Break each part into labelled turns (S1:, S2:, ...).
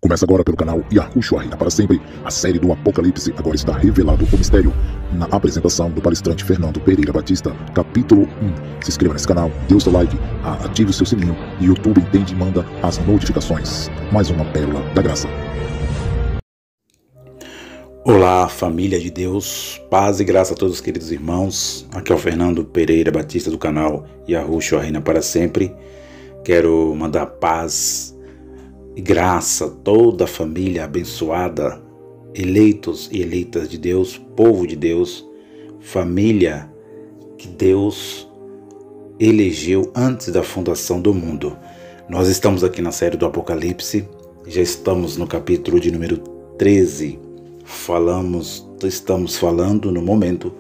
S1: Começa agora pelo canal Yahushua Reina para Sempre. A série do Apocalipse agora está revelado o mistério na apresentação do palestrante Fernando Pereira Batista, capítulo 1. Se inscreva nesse canal, dê o seu like, ative o seu sininho e o YouTube entende e manda as notificações. Mais uma pérola da graça.
S2: Olá, família de Deus, paz e graça a todos os queridos irmãos. Aqui é o Fernando Pereira Batista do canal Yahushua Reina para Sempre. Quero mandar paz e graça a toda a família abençoada, eleitos e eleitas de Deus, povo de Deus, família que Deus elegeu antes da fundação do mundo. Nós estamos aqui na série do Apocalipse, já estamos no capítulo de número 13. Estamos falando no momento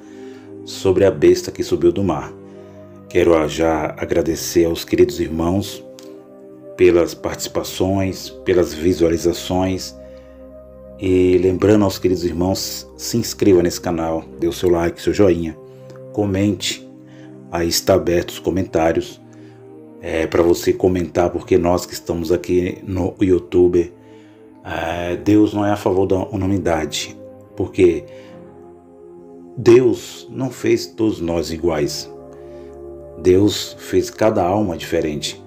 S2: sobre a besta que subiu do mar. Quero já agradecer aos queridos irmãos pelas participações, pelas visualizações, e lembrando aos queridos irmãos, se inscreva nesse canal, dê o seu like, seu joinha, comente, aí está aberto os comentários, para você comentar, porque nós que estamos aqui no YouTube, Deus não é a favor da unanimidade, porque Deus não fez todos nós iguais, Deus fez cada alma diferente.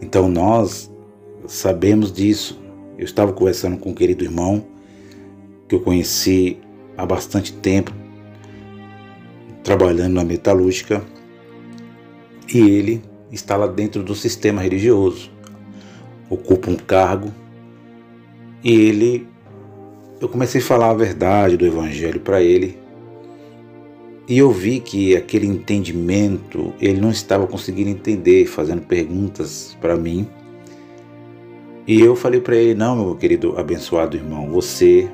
S2: Então nós sabemos disso. Eu estava conversando com um querido irmão que eu conheci há bastante tempo, trabalhando na metalúrgica, e ele está lá dentro do sistema religioso, ocupa um cargo, e eu comecei a falar a verdade do evangelho para ele, e eu vi que aquele entendimento, ele não estava conseguindo entender, fazendo perguntas para mim. E eu falei para ele: não, meu querido abençoado irmão, você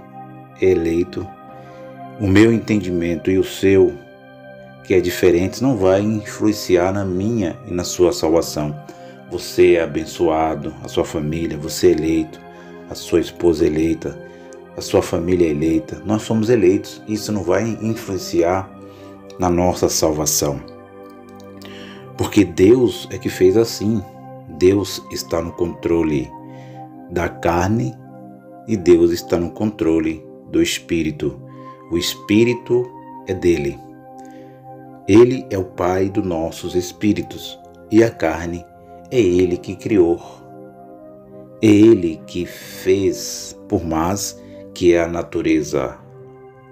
S2: é eleito, o meu entendimento e o seu, que é diferente, não vai influenciar na minha e na sua salvação. Você é abençoado, a sua família, você é eleito, a sua esposa é eleita, a sua família é eleita, nós somos eleitos, isso não vai influenciar na nossa salvação, porque Deus é que fez assim. Deus está no controle da carne e Deus está no controle do Espírito. O Espírito é dele, ele é o Pai dos nossos espíritos, e a carne é ele que criou, é ele que fez, por mais que é a natureza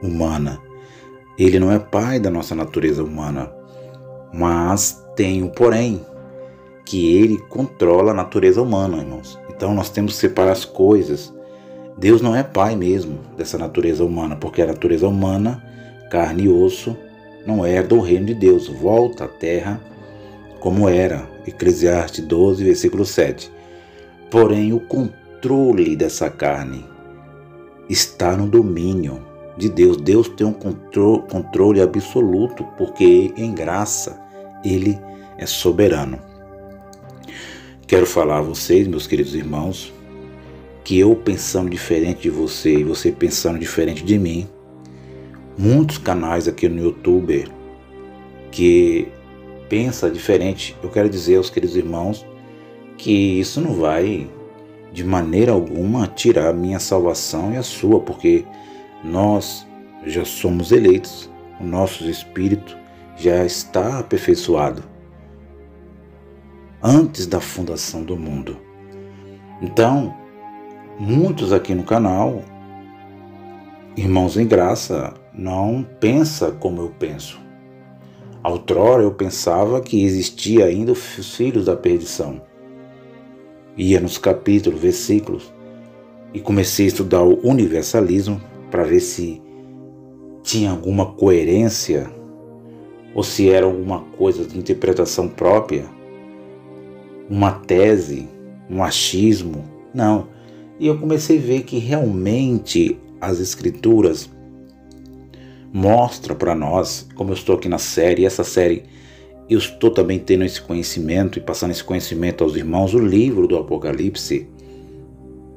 S2: humana. Ele não é pai da nossa natureza humana, mas tem o porém, que ele controla a natureza humana, irmãos. Então nós temos que separar as coisas. Deus não é pai mesmo dessa natureza humana, porque a natureza humana, carne e osso, não é do reino de Deus. Volta à terra como era. Eclesiastes 12, versículo 7. Porém, o controle dessa carne está no domínio de Deus. Deus tem um controle absoluto, porque em graça ele é soberano. Quero falar a vocês, meus queridos irmãos, que eu pensando diferente de você e você pensando diferente de mim, muitos canais aqui no YouTube que pensa diferente, eu quero dizer aos queridos irmãos que isso não vai de maneira alguma tirar a minha salvação e a sua, porque nós já somos eleitos, o nosso espírito já está aperfeiçoado antes da fundação do mundo. Então, muitos aqui no canal, irmãos em graça, não pensa como eu penso. Outrora eu pensava que existia ainda os filhos da perdição. Ia nos capítulos, versículos, e comecei a estudar o universalismo para ver se tinha alguma coerência ou se era alguma coisa de interpretação própria, uma tese, um achismo. Não. E eu comecei a ver que realmente as escrituras mostram para nós, como eu estou aqui na série, essa série eu estou também tendo esse conhecimento e passando esse conhecimento aos irmãos. O livro do Apocalipse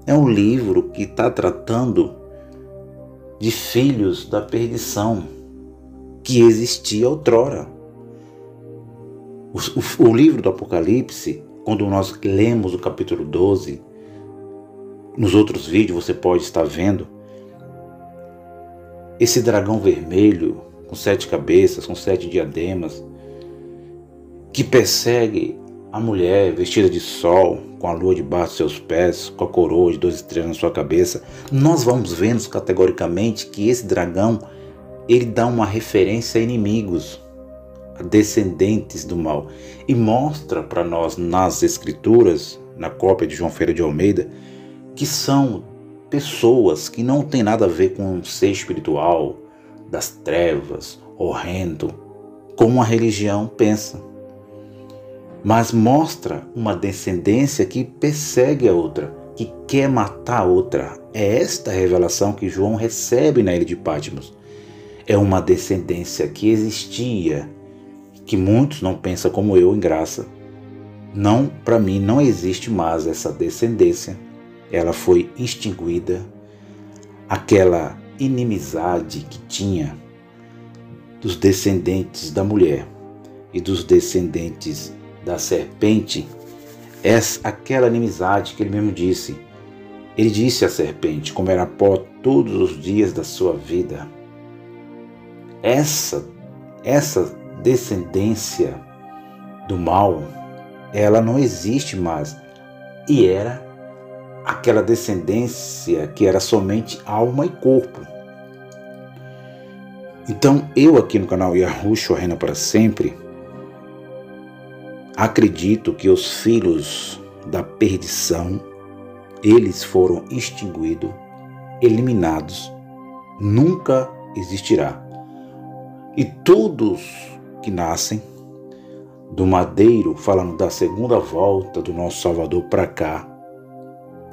S2: é um livro que está tratando de filhos da perdição que existia outrora. O livro do Apocalipse, quando nós lemos o capítulo 12, nos outros vídeos você pode estar vendo esse dragão vermelho com 7 cabeças, com 7 diademas, que persegue a mulher vestida de sol, com a lua debaixo dos seus pés, com a coroa de 2 estrelas na sua cabeça. Nós vamos vendo categoricamente que esse dragão, ele dá uma referência a inimigos, a descendentes do mal, e mostra para nós nas escrituras, na cópia de João Ferreira de Almeida, que são pessoas que não tem nada a ver com um ser espiritual, das trevas, horrendo, como a religião pensa. Mas mostra uma descendência que persegue a outra, que quer matar a outra. É esta revelação que João recebe na ilha de Patmos. É uma descendência que existia, que muitos não pensam como eu em graça. Não, para mim não existe mais essa descendência. Ela foi extinguida. Aquela inimizade que tinha dos descendentes da mulher e dos descendentes da serpente, é aquela inimizade que ele mesmo disse. Ele disse à serpente: comerá pó todos os dias da sua vida. Essa descendência do mal, ela não existe mais. E era aquela descendência que era somente alma e corpo. Então eu aqui no canal Yahushua Reina para Sempre acredito que os filhos da perdição, eles foram extinguidos, eliminados, nunca existirá. E todos que nascem do madeiro, falando da segunda volta do nosso Salvador para cá,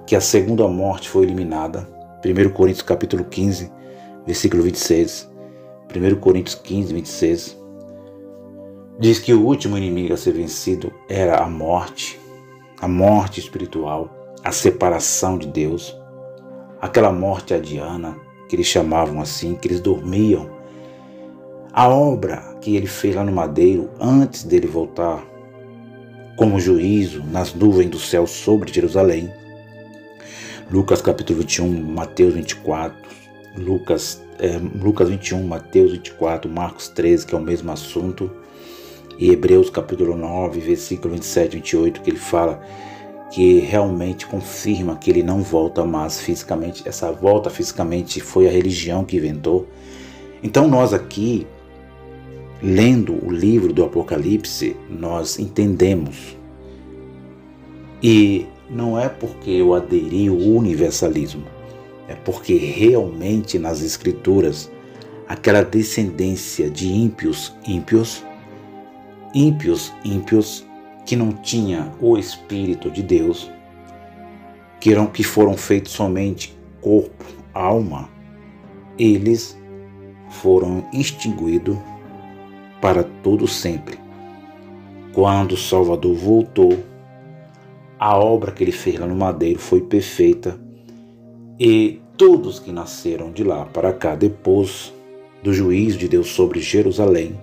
S2: que a segunda morte foi eliminada, 1 Coríntios capítulo 15, versículo 26, 1 Coríntios 15, 26, diz que o último inimigo a ser vencido era a morte espiritual, a separação de Deus, aquela morte adiana, que eles chamavam assim, que eles dormiam. A obra que ele fez lá no madeiro, antes dele voltar como juízo nas nuvens do céu sobre Jerusalém. Lucas capítulo 21, Mateus 24, Lucas 21, Mateus 24, Marcos 13, que é o mesmo assunto, e Hebreus capítulo 9, versículo 27 e 28, que ele fala que realmente confirma que ele não volta mais fisicamente. Essa volta fisicamente foi a religião que inventou. Então nós aqui, lendo o livro do Apocalipse, nós entendemos. E não é porque eu aderi ao universalismo, é porque realmente nas escrituras, aquela descendência de ímpios, que não tinha o Espírito de Deus, que foram feitos somente corpo, alma, eles foram extinguidos para todo sempre. Quando o Salvador voltou, a obra que ele fez lá no madeiro foi perfeita, e todos que nasceram de lá para cá, depois do juízo de Deus sobre Jerusalém,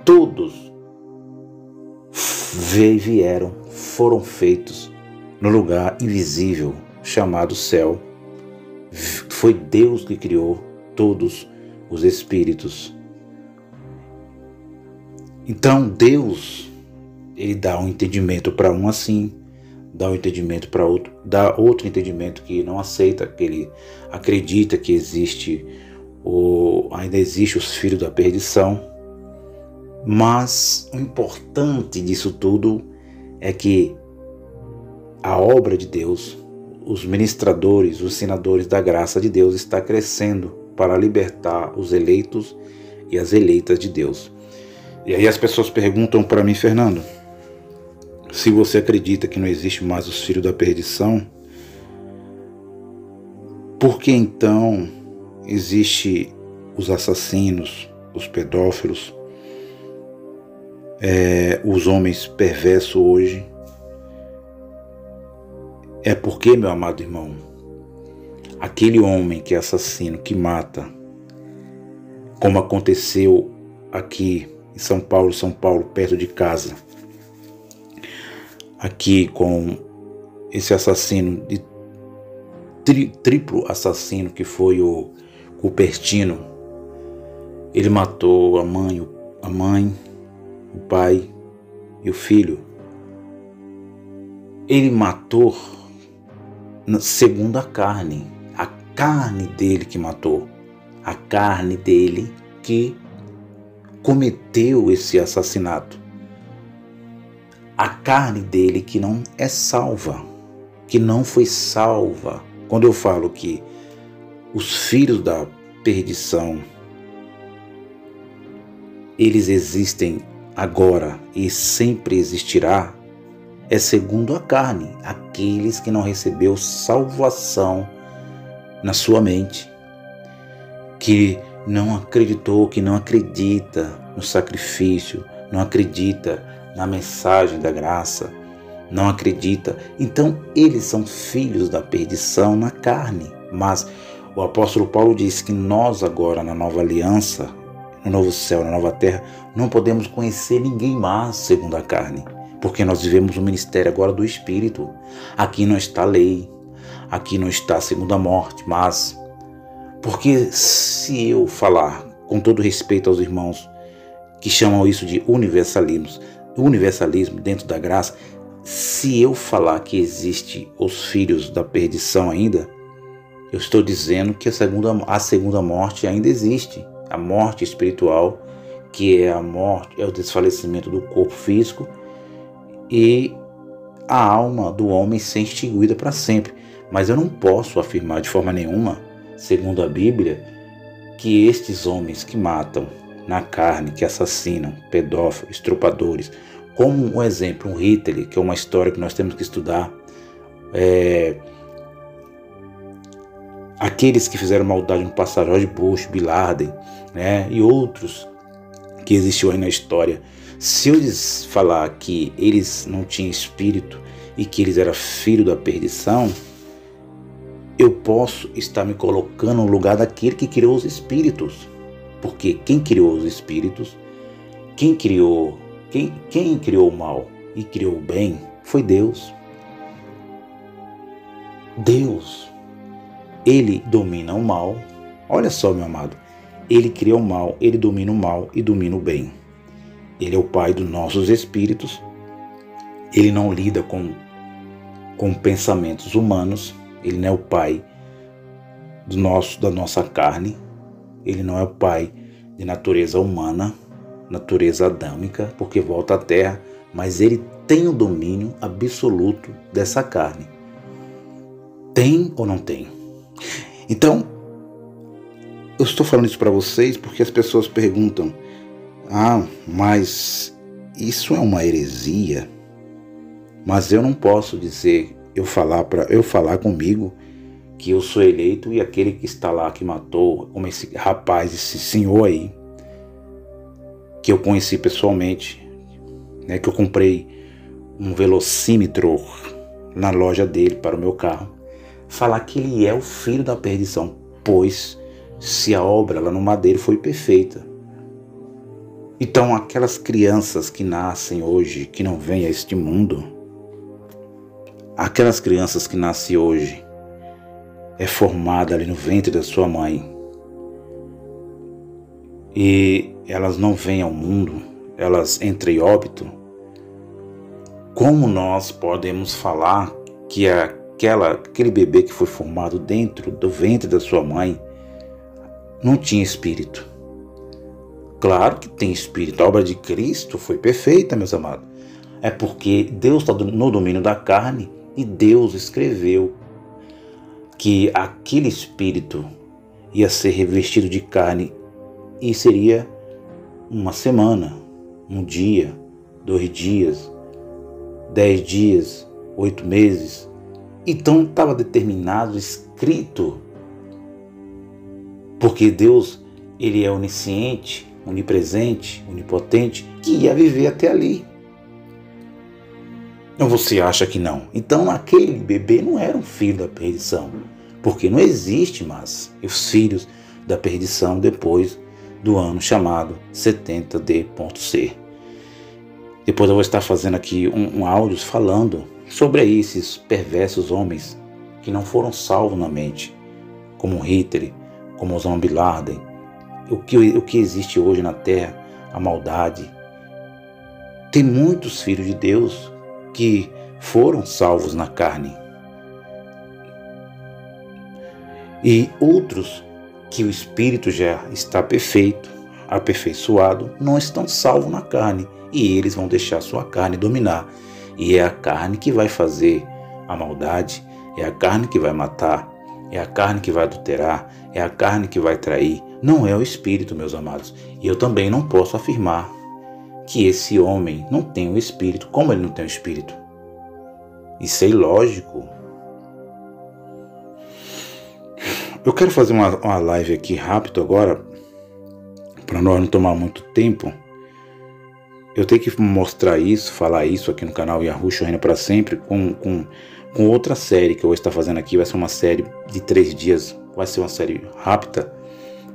S2: todos foram feitos no lugar invisível chamado céu. Foi Deus que criou todos os espíritos. Então Deus, ele dá um entendimento para um assim, dá um entendimento para outro, dá outro entendimento que não aceita, que ele acredita que ainda existe os filhos da perdição. Mas o importante disso tudo é que a obra de Deus, os ministradores, os ensinadores da graça de Deus está crescendo para libertar os eleitos e as eleitas de Deus. E aí as pessoas perguntam para mim: Fernando, se você acredita que não existe mais os filhos da perdição, por que então existe os assassinos, os pedófilos, os homens perversos hoje? É porque, meu amado irmão, aquele homem que é assassino, que mata, como aconteceu aqui em São Paulo, perto de casa, aqui com esse assassino, triplo assassino que foi o Cupertino, ele matou a mãe, o pai e o filho. Ele matou segundo a carne dele que matou, a carne dele que cometeu esse assassinato, a carne dele que não é salva, que não foi salva. Quando eu falo que os filhos da perdição, eles existem agora e sempre existirá, é segundo a carne, aqueles que não recebeu salvação na sua mente, que não acreditou, que não acredita no sacrifício, não acredita na mensagem da graça, não acredita. Então eles são filhos da perdição na carne. Mas o apóstolo Paulo diz que nós agora na nova aliança, no novo céu, na nova terra, não podemos conhecer ninguém mais segundo a carne, porque nós vivemos o ministério agora do Espírito. Aqui não está lei, aqui não está a segunda morte, mas porque se eu falar, com todo respeito aos irmãos que chamam isso de universalismo dentro da graça, se eu falar que existe os filhos da perdição ainda, eu estou dizendo que a segunda morte ainda existe. A morte espiritual, que é a morte, é o desfalecimento do corpo físico, e a alma do homem ser extinguida para sempre. Mas eu não posso afirmar de forma nenhuma, segundo a Bíblia, que estes homens que matam na carne, que assassinam, pedófilos, estrupadores, como um exemplo, um Hitler, que é uma história que nós temos que estudar, aqueles que fizeram maldade no passado, George Bush, Bin Laden, né, e outros que existiu aí na história. Se eu lhes falar que eles não tinham espírito e que eles eram filhos da perdição, eu posso estar me colocando no lugar daquele que criou os espíritos. Porque quem criou os espíritos, quem criou o mal e criou o bem foi Deus. Deus, Ele domina o mal. Olha só, meu amado, Ele criou o mal, Ele domina o mal e domina o bem. Ele é o Pai dos nossos espíritos. Ele não lida com pensamentos humanos. Ele não é o Pai da nossa carne. Ele não é o Pai de natureza humana, natureza adâmica, porque volta à terra, mas Ele tem o domínio absoluto dessa carne. Tem ou não tem? Então, eu estou falando isso para vocês porque as pessoas perguntam: mas isso é uma heresia? Mas eu não posso dizer, eu falar comigo que eu sou eleito e aquele que está lá que matou, como esse rapaz, esse senhor aí, que eu conheci pessoalmente, né, que eu comprei um velocímetro na loja dele para o meu carro, falar que ele é o filho da perdição, pois se a obra lá no madeiro foi perfeita. Então aquelas crianças que nascem hoje, que não vêm a este mundo, aquelas crianças que nascem hoje, é formada ali no ventre da sua mãe, e elas não vêm ao mundo, elas entram em óbito. Como nós podemos falar que aquele bebê que foi formado dentro do ventre da sua mãe não tinha espírito? Claro que tem espírito. A obra de Cristo foi perfeita, meus amados. É porque Deus está no domínio da carne e Deus escreveu que aquele espírito ia ser revestido de carne e seria uma semana, um dia, 2 dias, 10 dias, 8 meses. Então estava determinado, escrito, porque Deus, Ele é onisciente, onipresente, onipotente, que ia viver até ali. Ou você acha que não? Então aquele bebê não era um filho da perdição, porque não existe mais os filhos da perdição depois do ano chamado 70D.C. Depois eu vou estar fazendo aqui um áudio falando sobre aí esses perversos homens que não foram salvos na mente, como Hitler, como Osama Bin Laden, o que existe hoje na Terra, a maldade. Tem muitos filhos de Deus que foram salvos na carne e outros que o Espírito já está perfeito, aperfeiçoado, não estão salvos na carne e eles vão deixar sua carne dominar. E é a carne que vai fazer a maldade, é a carne que vai matar, é a carne que vai adulterar, é a carne que vai trair. Não é o Espírito, meus amados. E eu também não posso afirmar que esse homem não tem o Espírito. Como ele não tem o Espírito? Isso é ilógico. Eu quero fazer uma live aqui rápido agora, para nós não tomar muito tempo. Eu tenho que mostrar isso, falar isso aqui no canal Yahushua Reina para Sempre, com outra série que eu vou estar fazendo aqui. Vai ser uma série de 3 dias, vai ser uma série rápida,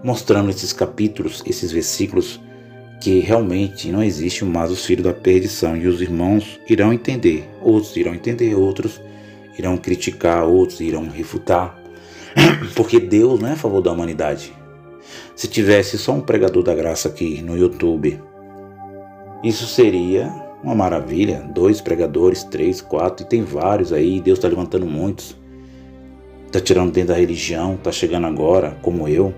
S2: mostrando esses capítulos, esses versículos, que realmente não existe mais os filhos da perdição, e os irmãos irão entender, outros irão criticar, outros irão refutar, porque Deus não é a favor da humanidade. Se tivesse só um pregador da graça aqui no YouTube, isso seria uma maravilha. 2 pregadores, 3, 4, e tem vários aí. Deus está levantando muitos, está tirando dentro da religião, está chegando agora, como eu,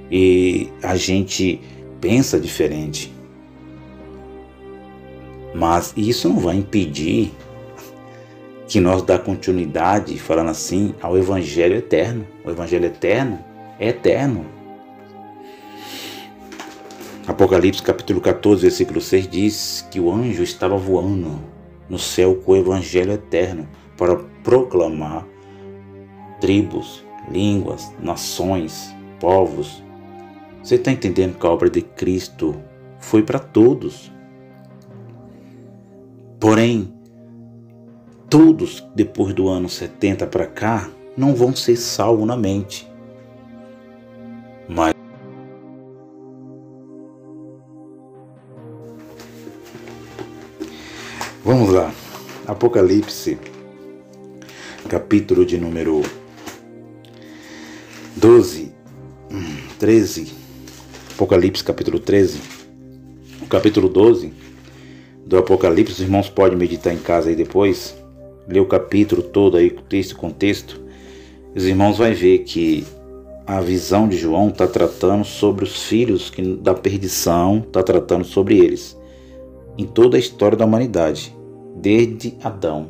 S2: e a gente pensa diferente. Mas isso não vai impedir que nós dá continuidade, falando assim, ao Evangelho eterno. O Evangelho eterno é eterno. Apocalipse capítulo 14, versículo 6 diz que o anjo estava voando no céu com o Evangelho eterno para proclamar tribos, línguas, nações, povos. Você está entendendo que a obra de Cristo foi para todos? Porém, todos depois do ano 70 para cá não vão ser salvos na mente. Mas vamos lá. Apocalipse, capítulo de número 13. Apocalipse capítulo 13. O capítulo 12 do Apocalipse, os irmãos podem meditar em casa aí depois, ler o capítulo todo aí, texto e contexto. Os irmãos vão ver que a visão de João está tratando sobre os filhos da perdição, está tratando sobre eles, em toda a história da humanidade, desde Adão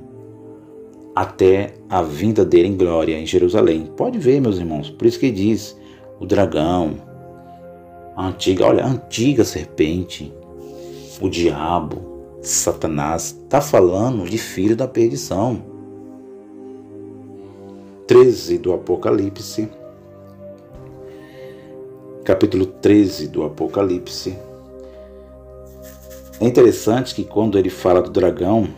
S2: até a vinda dele em glória em Jerusalém. Pode ver, meus irmãos, por isso que diz o dragão, a antiga serpente, o diabo, Satanás, está falando de filho da perdição. 13 do Apocalipse, capítulo 13 do Apocalipse. É interessante que quando ele fala do dragão,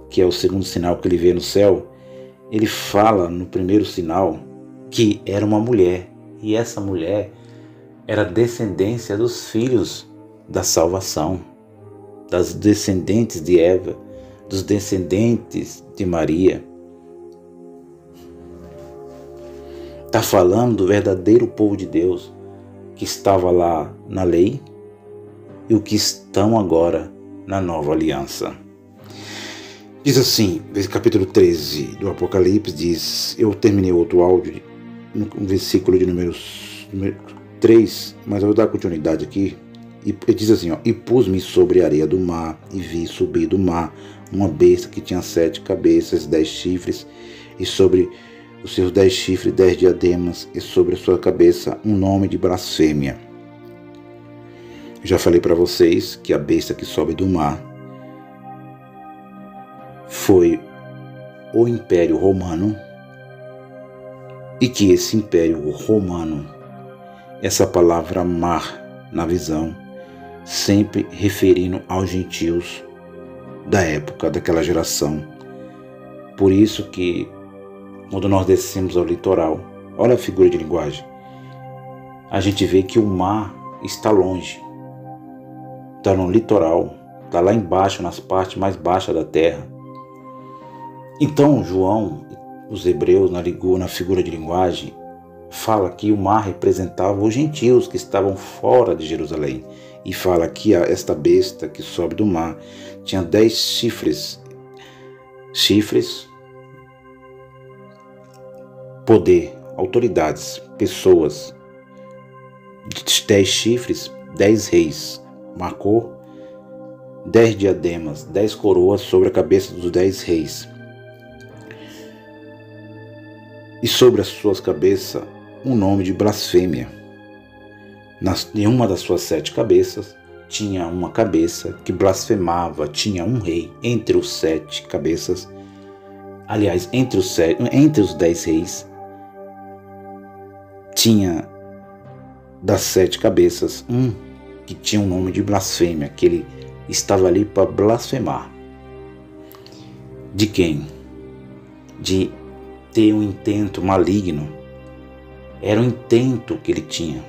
S2: que é o segundo sinal que ele vê no céu, ele fala no primeiro sinal que era uma mulher, e essa mulher era descendência dos filhos da salvação, das descendentes de Eva, dos descendentes de Maria. Está falando do verdadeiro povo de Deus, que estava lá na lei e o que estão agora na nova aliança. Diz assim, capítulo 13 do Apocalipse, diz, eu terminei outro áudio no versículo de número 3, mas eu vou dar continuidade aqui. E diz assim, e pus-me sobre a areia do mar, e vi subir do mar uma besta que tinha 7 cabeças, 10 chifres, e sobre os seus 10 chifres, 10 diademas, e sobre a sua cabeça um nome de blasfêmia. Eu já falei para vocês que a besta que sobe do mar foi o Império Romano, e que esse Império Romano, essa palavra mar na visão, sempre referindo aos gentios da época, daquela geração. Por isso que quando nós descemos ao litoral, olha a figura de linguagem, a gente vê que o mar está longe, está no litoral, está lá embaixo, nas partes mais baixas da terra. Então João, os hebreus, na figura de linguagem, fala que o mar representava os gentios que estavam fora de Jerusalém. E fala que esta besta que sobe do mar tinha 10 chifres. Chifres, poder, autoridades, pessoas. 10 chifres, 10 reis. Marcou 10 diademas, 10 coroas sobre a cabeça dos 10 reis. E sobre as suas cabeças um nome de blasfêmia. Em uma das suas 7 cabeças tinha uma cabeça que blasfemava, tinha um rei entre os 7 cabeças. Aliás, entre os 10 reis, tinha das 7 cabeças um que tinha um nome de blasfêmia, que ele estava ali para blasfemar. De quem? De ter um intento maligno. Era um intento que ele tinha.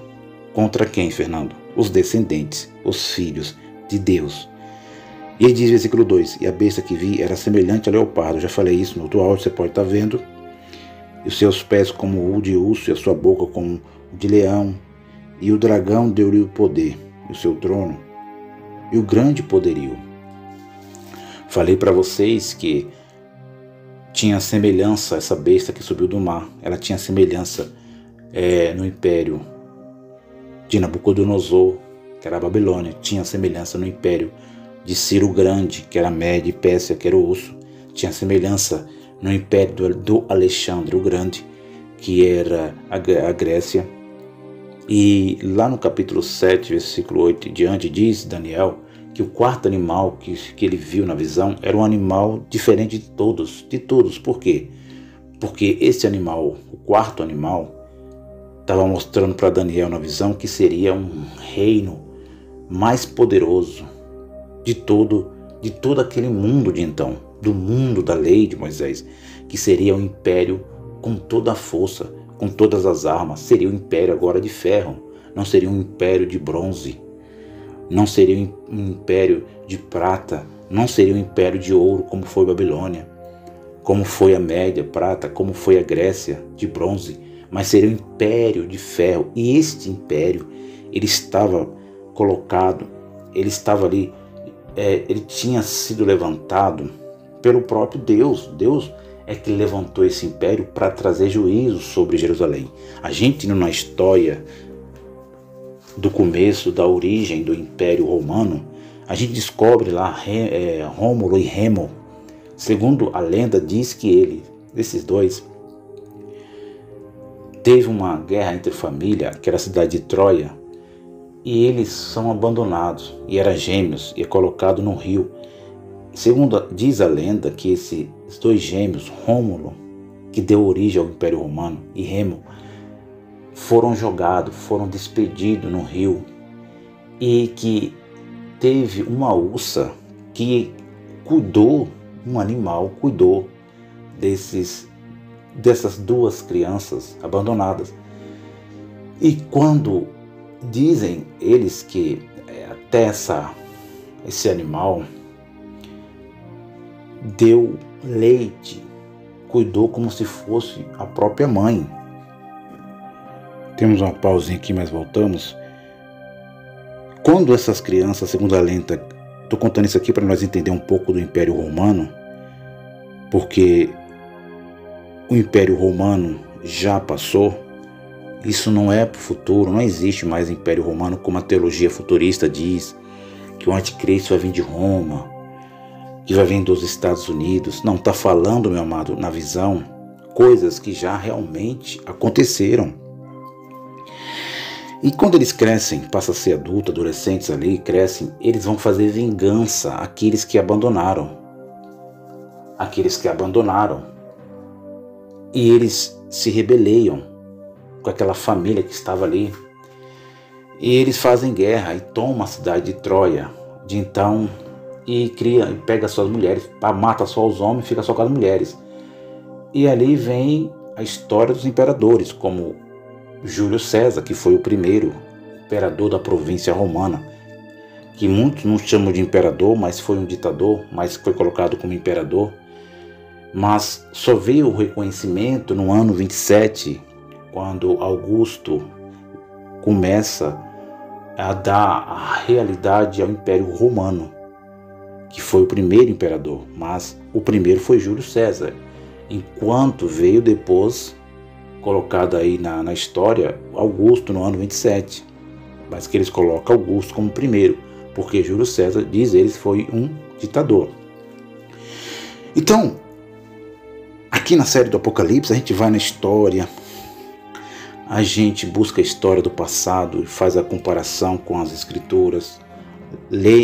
S2: Contra quem, Fernando? Os descendentes, os filhos de Deus. E ele diz, versículo 2, e a besta que vi era semelhante a leopardo. Eu já falei isso no outro áudio, você pode estar vendo. E os seus pés como o de urso, e a sua boca como o de leão. E o dragão deu-lhe o poder, e o seu trono, e o grande poderio. Falei para vocês que tinha semelhança, essa besta que subiu do mar, ela tinha semelhança no império de Nabucodonosor, que era a Babilônia, tinha semelhança no império de Ciro o Grande, que era a Média e Pérsia, que era o urso, tinha semelhança no império do Alexandre o Grande, que era a Grécia. E lá no capítulo 7, versículo 8 e diante, diz Daniel que o quarto animal que ele viu na visão era um animal diferente de todos. Por quê? Porque esse animal, o quarto animal, estava mostrando para Daniel na visão que seria um reino mais poderoso de todo aquele mundo de então, do mundo da lei de Moisés, que seria um império com toda a força, com todas as armas. Seria um império agora de ferro, não seria um império de bronze, não seria um império de prata, não seria um império de ouro como foi a Babilônia, como foi a Média, prata, como foi a Grécia, de bronze, mas seria um império de ferro. E este império, ele estava colocado, ele estava ali, ele tinha sido levantado pelo próprio Deus. Deus é que levantou esse império para trazer juízo sobre Jerusalém. A gente indo na história do começo, da origem do Império Romano, a gente descobre lá Rômulo e Remo. Segundo a lenda, diz que esses dois, teve uma guerra entre família, que era a cidade de Troia, e eles são abandonados, e eram gêmeos, e é colocado no rio. Segundo diz a lenda que esses 2 gêmeos, Rômulo, que deu origem ao Império Romano, e Remo, foram jogados, foram despedidos no rio, e que teve uma ursa que cuidou, um animal cuidou dessas 2 crianças abandonadas. E quando dizem eles que até esse animal deu leite, cuidou como se fosse a própria mãe. Temos uma pausinha aqui, mas voltamos. Quando essas crianças, segundo a lenda, estou contando isso aqui para nós entender um pouco do Império Romano, porque o Império Romano já passou. Isso não é para o futuro, não existe mais Império Romano, como a teologia futurista diz, que o anticristo vai vir de Roma, que vai vir dos Estados Unidos. Não, está falando, meu amado, na visão, coisas que já realmente aconteceram. E quando eles crescem, passam a ser adultos, adolescentes ali, crescem, eles vão fazer vingança àqueles que abandonaram. E eles se rebeliam com aquela família que estava ali. E eles fazem guerra e tomam a cidade de Troia. De então, e pega suas mulheres, mata só os homens e fica só com as mulheres. E ali vem a história dos imperadores, como Júlio César, que foi o primeiro imperador da província romana, que muitos não chamam de imperador, mas foi um ditador, mas foi colocado como imperador. Mas só veio o reconhecimento no ano 27, quando Augusto começa a dar a realidade ao Império Romano, que foi o primeiro imperador, mas o primeiro foi Júlio César, enquanto veio depois, colocado aí na história, Augusto no ano 27, mas que eles colocam Augusto como primeiro, porque Júlio César, diz eles, foi um ditador. Então, aqui na série do Apocalipse, a gente vai na história, a gente busca a história do passado e faz a comparação com as escrituras.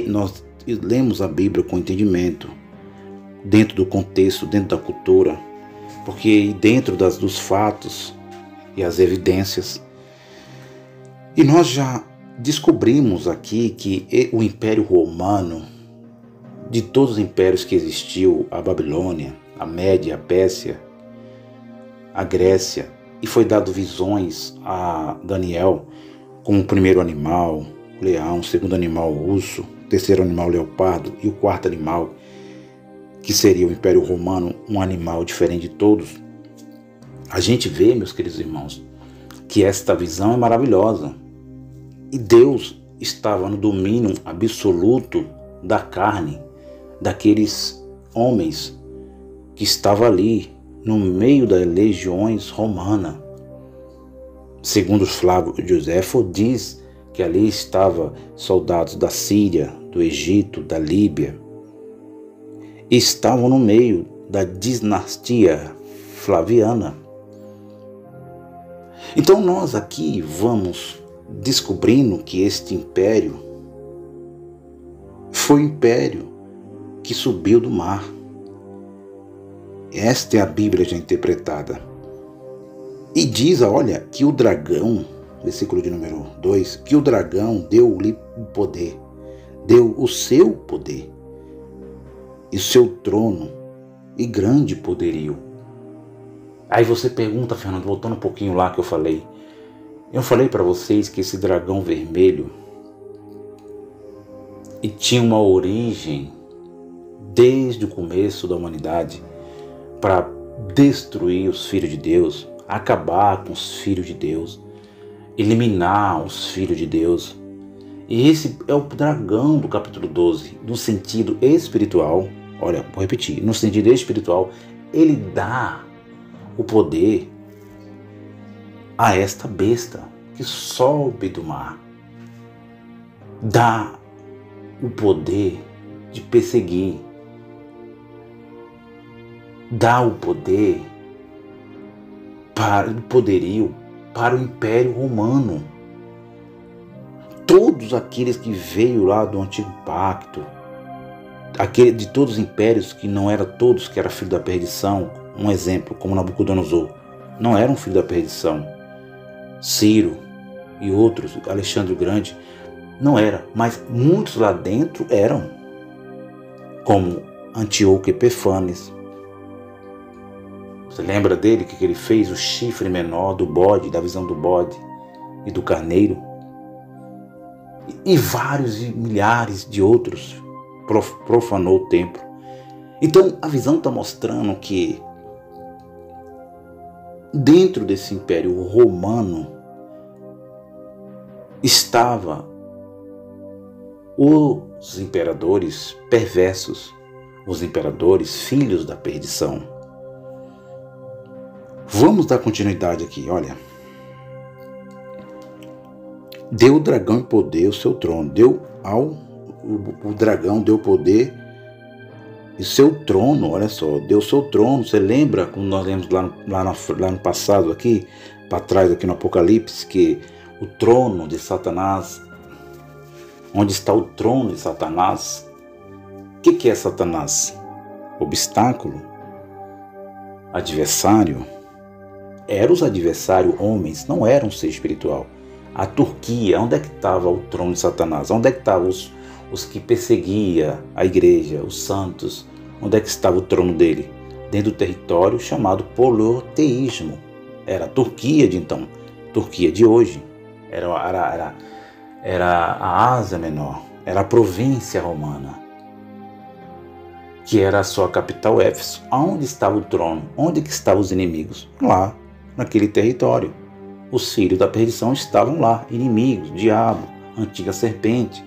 S2: Nós lemos a Bíblia com entendimento, dentro do contexto, dentro da cultura, porque dentro dos fatos e as evidências. E nós já descobrimos aqui que o Império Romano, de todos os impérios que existiu, a Babilônia, a Média, a Pérsia, a Grécia, e foi dado visões a Daniel como o primeiro animal, o leão, o segundo animal, o urso, o terceiro animal, o leopardo, e o quarto animal, que seria o Império Romano, um animal diferente de todos. A gente vê, meus queridos irmãos, que esta visão é maravilhosa. E Deus estava no domínio absoluto da carne, daqueles homens que estavam ali no meio das legiões romanas. Segundo Flávio Joséfo, diz que ali estavam soldados da Síria, do Egito, da Líbia. Estavam no meio da dinastia flaviana. Então nós aqui vamos descobrindo que este império foi o império que subiu do mar. Esta é a Bíblia já interpretada. E diz, olha, que o dragão, versículo de número 2, que o dragão deu-lhe o poder, deu o seu poder, e o seu trono, e grande poderio. Aí você pergunta, Fernando, voltando um pouquinho lá que eu falei para vocês que esse dragão vermelho e tinha uma origem desde o começo da humanidade, para destruir os filhos de Deus, acabar com os filhos de Deus, eliminar os filhos de Deus. E esse é o dragão do capítulo 12, no sentido espiritual. Olha, vou repetir, no sentido espiritual, ele dá o poder a esta besta que sobe do mar. Dá o poder de perseguir, dá o poderio para o Império Romano. Todos aqueles que veio lá do Antigo Pacto, de todos os impérios que não eram todos que era filho da perdição, um exemplo, como Nabucodonosor, não era um filho da perdição. Ciro e outros, Alexandre o Grande, não era, mas muitos lá dentro eram, como Antíoco Epífanes. Você lembra dele, que ele fez o chifre menor do bode, da visão do bode e do carneiro? E vários e milhares de outros profanou o templo. Então a visão está mostrando que dentro desse império romano estava os imperadores perversos, os imperadores filhos da perdição. Vamos dar continuidade aqui, olha. Deu o dragão em poder o seu trono, o dragão deu poder e seu trono, olha só, deu seu trono. Você lembra, como nós lemos lá no passado aqui, para trás aqui no Apocalipse, que o trono de Satanás, onde está o trono de Satanás? O que é Satanás? Obstáculo? Adversário? Eram os adversários homens, não eram um ser espiritual. A Turquia, onde é que estava o trono de Satanás? Onde é que estavam os que perseguiam a igreja, os santos? Onde é que estava o trono dele? Dentro do território chamado politeísmo. Era a Turquia de então, Turquia de hoje. Era a Ásia Menor, era a província romana. que era a sua capital, Éfeso. Onde estava o trono? Onde que estavam os inimigos? Lá, naquele território. Os filhos da perdição estavam lá, inimigos, diabo, antiga serpente.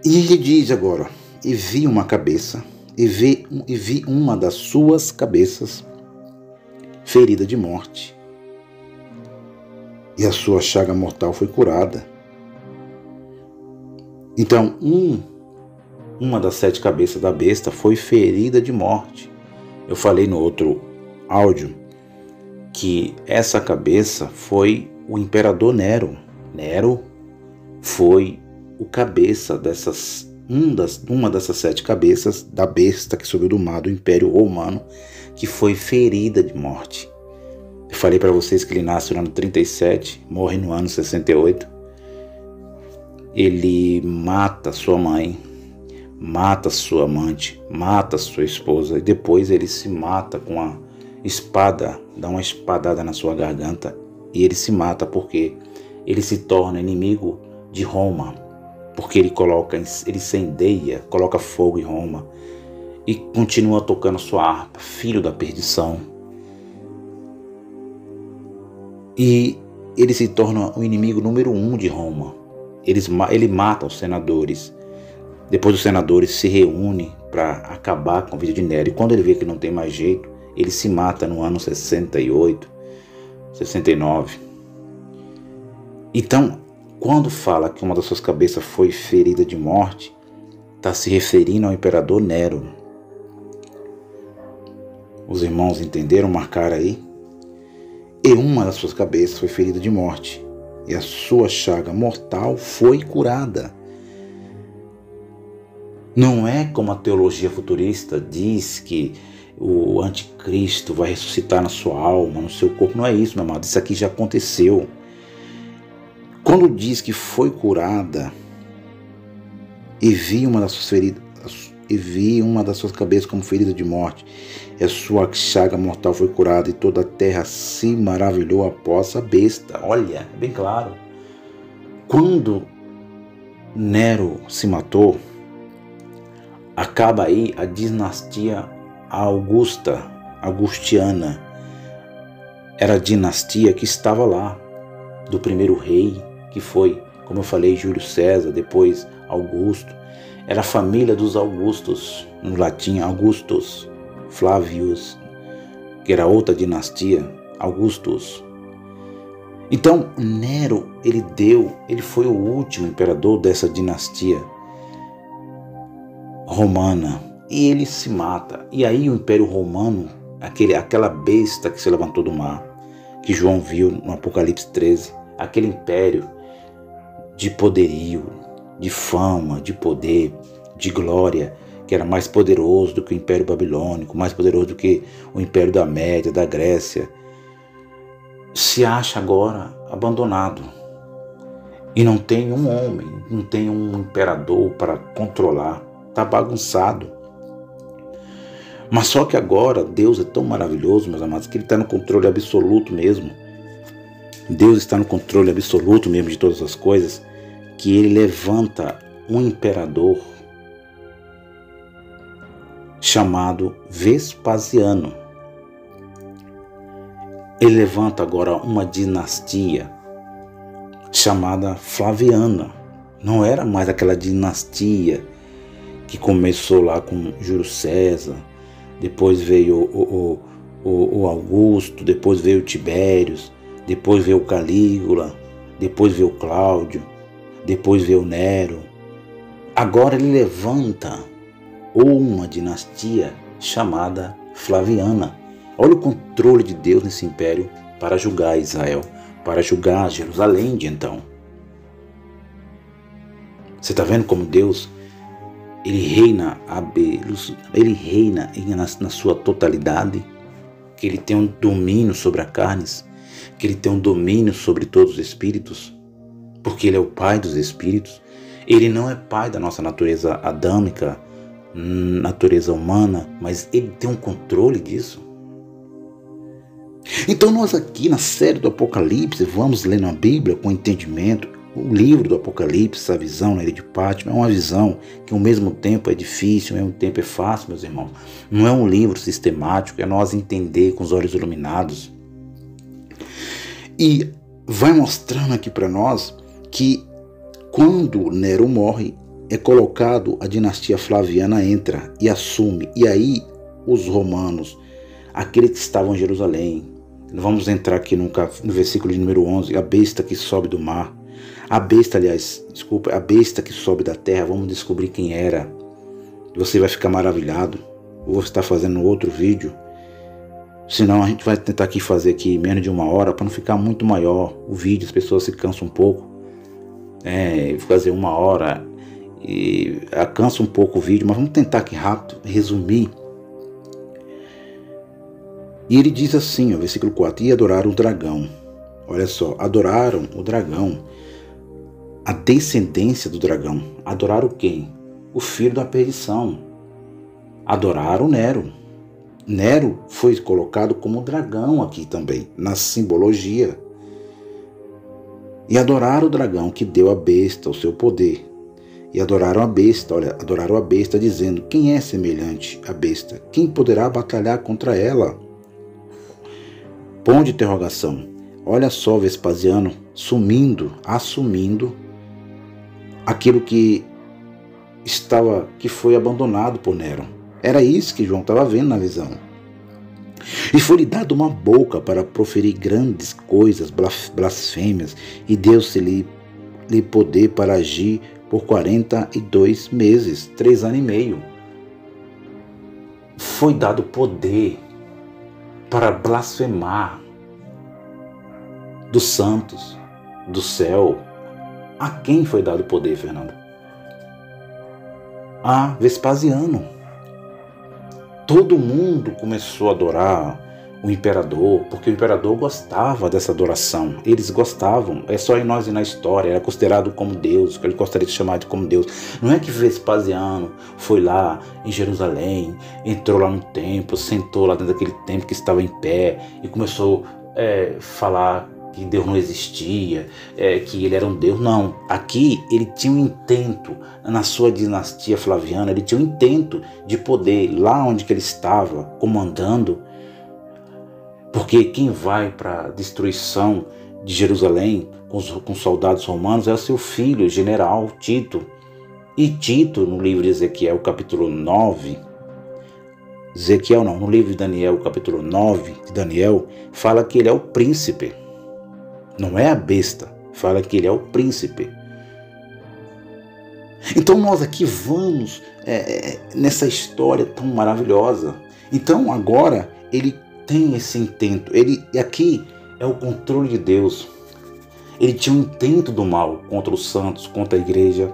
S2: E ele diz agora, e vi uma cabeça, e vi uma das suas cabeças ferida de morte, e a sua chaga mortal foi curada. Então, uma das 7 cabeças da besta foi ferida de morte. Eu falei no outro áudio que essa cabeça foi o imperador Nero. Nero foi o cabeça uma dessas 7 cabeças da besta que subiu do mar do Império Romano, que foi ferida de morte. Eu falei para vocês que ele nasce no ano 37, morre no ano 68. Ele mata sua mãe, mata sua amante, mata sua esposa, e depois ele se mata com a espada, dá uma espadada na sua garganta, e ele se mata porque ele se torna inimigo de Roma, porque ele incendeia, coloca fogo em Roma e continua tocando sua harpa, filho da perdição. E ele se torna o inimigo número 1 de Roma. Ele mata os senadores. Depois os senadores se reúnem para acabar com a vida de Nero. E quando ele vê que não tem mais jeito, ele se mata no ano 68, 69. Então, quando fala que uma das suas cabeças foi ferida de morte, está se referindo ao imperador Nero. Os irmãos entenderam? Marcaram aí? E uma das suas cabeças foi ferida de morte, e a sua chaga mortal foi curada. Não é como a teologia futurista diz que o anticristo vai ressuscitar na sua alma, no seu corpo. Não é isso, meu amado. Isso aqui já aconteceu. Quando diz que foi curada, e vi uma das suas cabeças como ferida de morte, e a sua chaga mortal foi curada, e toda a terra se maravilhou após a besta. Olha, bem claro. Quando Nero se matou, acaba aí a dinastia augustiana. Era a dinastia que estava lá, do primeiro rei, que foi, como eu falei, Júlio César, depois Augusto. Era a família dos Augustos, no latim Augustus, Flavius, que era outra dinastia, Augustus. Então Nero, ele foi o último imperador dessa dinastia romana, e ele se mata. E aí o Império Romano, aquela besta que se levantou do mar, que João viu no Apocalipse 13, aquele império de poderio, de fama, de poder, de glória, que era mais poderoso do que o Império Babilônico, mais poderoso do que o Império da Média, da Grécia, se acha agora abandonado. E não tem um homem, não tem um imperador para controlar. Está bagunçado. Mas só que agora Deus é tão maravilhoso, meus amados, que Ele está no controle absoluto mesmo. Deus está no controle absoluto mesmo de todas as coisas, que Ele levanta um imperador chamado Vespasiano. Ele levanta agora uma dinastia chamada Flaviana. Não era mais aquela dinastia que começou lá com Júlio César, depois veio o Augusto, depois veio o Tibérios, depois veio o Calígula, depois veio o Cláudio, depois veio o Nero. Agora ele levanta uma dinastia chamada Flaviana. Olha o controle de Deus nesse império para julgar Israel, para julgar Jerusalém de então. Você está vendo como Deus, Ele reina na sua totalidade, que Ele tem um domínio sobre as carnes, que Ele tem um domínio sobre todos os espíritos, porque Ele é o Pai dos espíritos. Ele não é pai da nossa natureza adâmica, natureza humana, mas Ele tem um controle disso. Então nós aqui na série do Apocalipse vamos lendo a Bíblia com entendimento, O livro do Apocalipse, essa visão na ilha de Pátmos, é uma visão que ao mesmo tempo é difícil, ao mesmo tempo é fácil, meus irmãos. Não é um livro sistemático, é nós entender com os olhos iluminados. E vai mostrando aqui para nós que quando Nero morre, é colocado a dinastia Flaviana entra e assume. E aí os romanos, aqueles que estavam em Jerusalém, vamos entrar aqui no versículo de número 11, a besta que sobe do mar. A besta que sobe da terra, vamos descobrir quem era. Você vai ficar maravilhado. Eu vou estar fazendo outro vídeo. Senão a gente vai tentar aqui fazer aqui menos de 1 hora, para não ficar muito maior o vídeo, as pessoas se cansam um pouco. Fazer 1 hora e cansa um pouco o vídeo, mas vamos tentar aqui rápido, resumir. E ele diz assim, versículo 4, e adoraram o dragão. Olha só, adoraram o dragão, a descendência do dragão. Adoraram quem? O filho da perdição. Adoraram Nero. Nero foi colocado como dragão aqui também, na simbologia. E adoraram o dragão que deu à besta o seu poder. E adoraram a besta, adoraram a besta dizendo, quem é semelhante à besta? Quem poderá batalhar contra ela? Ponto de interrogação. Olha só Vespasiano assumindo aquilo que foi abandonado por Nero. Era isso que João estava vendo na visão. E foi-lhe dado uma boca para proferir grandes coisas, blasfêmias, e deu-se-lhe poder para agir por 42 meses, 3 anos e meio. Foi dado poder para blasfemar dos santos, do céu. A quem foi dado poder, Fernando? A Vespasiano. Todo mundo começou a adorar o imperador, porque o imperador gostava dessa adoração. Eles gostavam, é só em nós e na história, era considerado como Deus, ele gostaria de chamar de como Deus. Não é que Vespasiano foi lá em Jerusalém, entrou lá no templo, sentou lá dentro daquele templo que estava em pé e começou a falar que Deus não existia, que ele era um Deus. Não, aqui ele tinha um intento, na sua dinastia Flaviana, ele tinha um intento de poder, lá onde que ele estava comandando, porque quem vai para a destruição de Jerusalém com soldados romanos é o seu filho, o general Tito. E Tito, no livro de Ezequiel, capítulo 9, no livro de Daniel, capítulo 9 de Daniel, fala que ele é o príncipe. Não é a besta, fala que ele é o príncipe. Então nós aqui vamos nessa história tão maravilhosa. Então agora ele tem esse intento. Aqui é o controle de Deus. Ele tinha um intento do mal contra os santos, contra a igreja.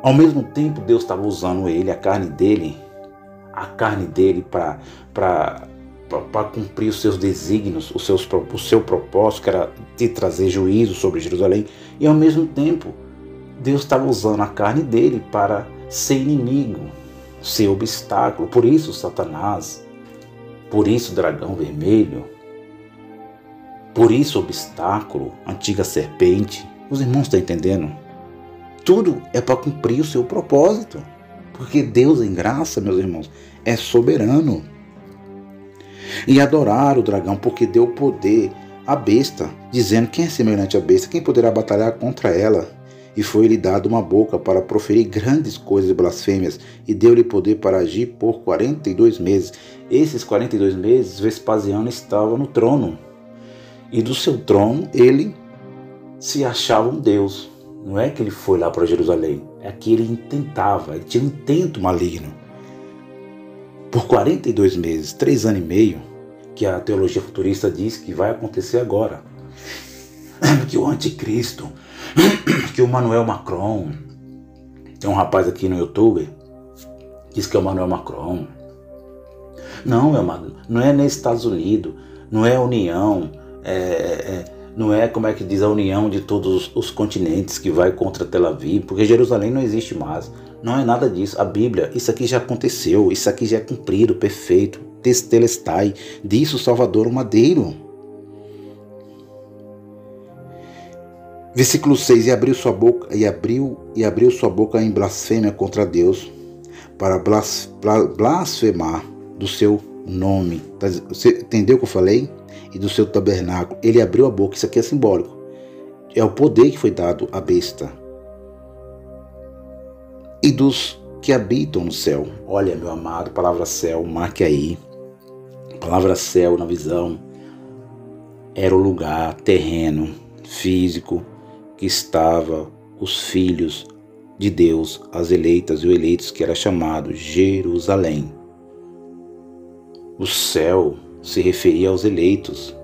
S2: Ao mesmo tempo Deus estava usando ele, a carne dele para cumprir os seus desígnios, o seu propósito, que era de trazer juízo sobre Jerusalém. E ao mesmo tempo, Deus estava usando a carne dele para ser inimigo, ser obstáculo. Por isso Satanás, por isso dragão vermelho, por isso obstáculo, antiga serpente. Os irmãos estão entendendo? Tudo é para cumprir o seu propósito. Porque Deus em graça, meus irmãos, é soberano. E adoraram o dragão porque deu poder à besta, dizendo, quem é semelhante à besta? Quem poderá batalhar contra ela? E foi-lhe dado uma boca para proferir grandes coisas e blasfêmias, e deu-lhe poder para agir por 42 meses. Esses 42 meses, Vespasiano estava no trono. E do seu trono, ele se achava um Deus. Não é que ele foi lá para Jerusalém, é que ele intentava, ele tinha um intento maligno. Por 42 meses, 3 anos e meio, que a teologia futurista diz que vai acontecer agora. Que o anticristo, que o Emmanuel Macron, tem um rapaz aqui no YouTube, diz que é o Emmanuel Macron. Não, não é nos Estados Unidos, não é a União, não é, como é que diz, a união de todos os continentes que vai contra Tel Aviv, porque Jerusalém não existe mais. Não é nada disso. A Bíblia, isso aqui já aconteceu, isso aqui já é cumprido, perfeito. Testelestai, disse o Salvador o Madeiro. Versículo 6, e abriu sua boca em blasfêmia contra Deus, para blasfemar do seu nome. Você entendeu o que eu falei? E do seu tabernáculo. Ele abriu a boca, isso aqui é simbólico. É o poder que foi dado à besta. E dos que habitam no céu. Olha, meu amado, palavra céu, marque aí. Palavra céu na visão era o lugar terreno, físico, que estava os filhos de Deus, as eleitas e os eleitos, que era chamado Jerusalém. O céu se referia aos eleitos.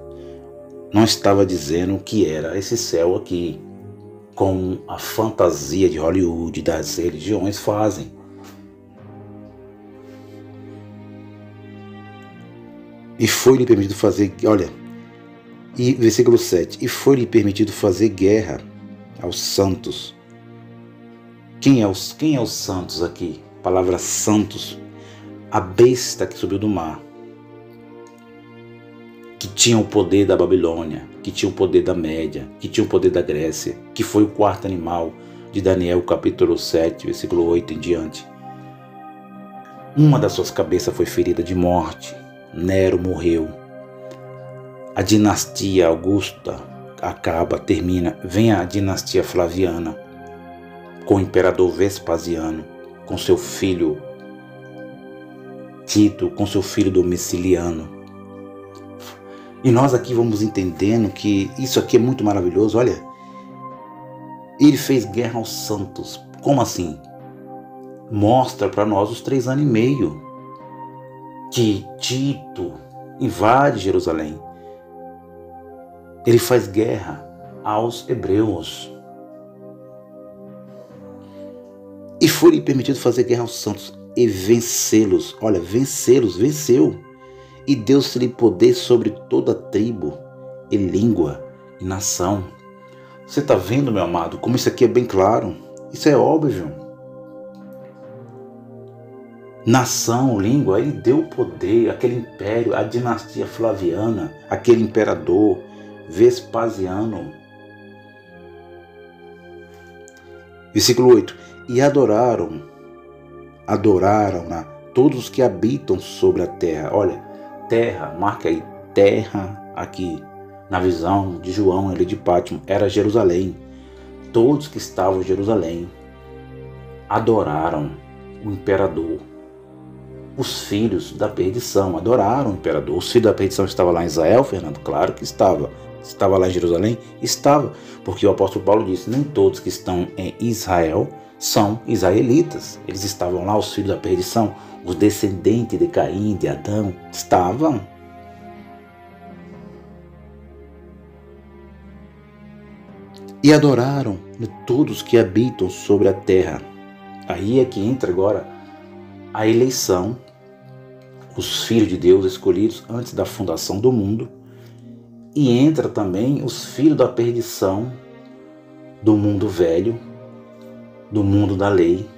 S2: Não estava dizendo que era esse céu aqui, como a fantasia de Hollywood das religiões fazem. E foi-lhe permitido fazer, olha, e versículo 7, e foi-lhe permitido fazer guerra aos santos. Quem é os santos aqui? Palavra santos. A besta que subiu do mar, que tinha o poder da Babilônia, que tinha o poder da Média, que tinha o poder da Grécia, que foi o quarto animal de Daniel, capítulo 7, versículo 8 em diante. Uma das suas cabeças foi ferida de morte. Nero morreu. A dinastia Augusta acaba, termina. Vem a dinastia Flaviana, com o imperador Vespasiano, com seu filho Tito, com seu filho Domiciliano. E nós aqui vamos entendendo que isso aqui é muito maravilhoso. Olha, ele fez guerra aos santos. Como assim? Mostra para nós os 3 anos e meio que Tito invade Jerusalém. Ele faz guerra aos hebreus. E foi-lhe permitido fazer guerra aos santos e vencê-los. Olha, venceu. E deu-se-lhe poder sobre toda a tribo e língua e nação. Você está vendo, meu amado, como isso aqui é bem claro? Isso é óbvio. Nação, língua, ele deu poder, aquele império, a dinastia Flaviana, aquele imperador Vespasiano. Versículo 8. E adoraram-na todos os que habitam sobre a terra. Olha, terra, marca aí, terra aqui, na visão de João, ele de Pátimo, era Jerusalém. Todos que estavam em Jerusalém adoraram o imperador. Os filhos da perdição adoraram o imperador. Os filhos da perdição estavam lá em Israel, Fernando? Claro que estava. Estava lá em Jerusalém? Estava. Porque o apóstolo Paulo disse, nem todos que estão em Israel são israelitas. Eles estavam lá, os filhos da perdição, os descendentes de Caim, de Adão, estavam. E adoraram todos que habitam sobre a terra. Aí é que entra agora a eleição, os filhos de Deus escolhidos antes da fundação do mundo, e entra também os filhos da perdição do mundo velho, do mundo da lei,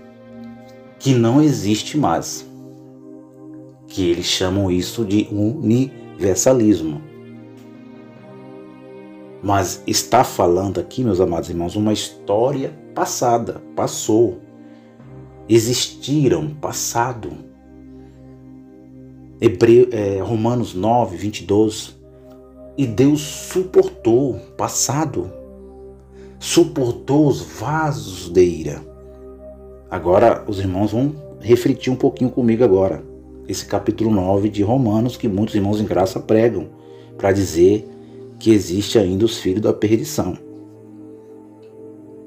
S2: que não existe mais, que eles chamam isso de universalismo. Mas está falando aqui, meus amados irmãos, uma história passada, passou. Existiram, passado. Romanos 9, 22. E Deus suportou, passado. Suportou os vasos de ira. Agora, os irmãos vão refletir um pouquinho comigo agora. Esse capítulo 9 de Romanos, que muitos irmãos em graça pregam, para dizer que existe ainda os filhos da perdição.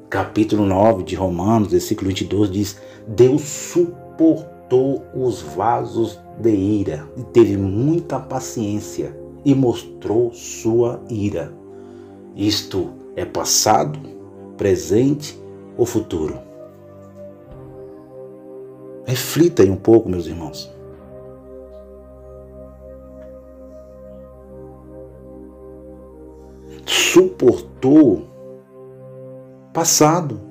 S2: Capítulo 9 de Romanos, versículo 22 diz: Deus suportou os vasos de ira e teve muita paciência e mostrou sua ira. Isto é passado, presente ou futuro? Reflita aí um pouco, meus irmãos. Suportou, passado.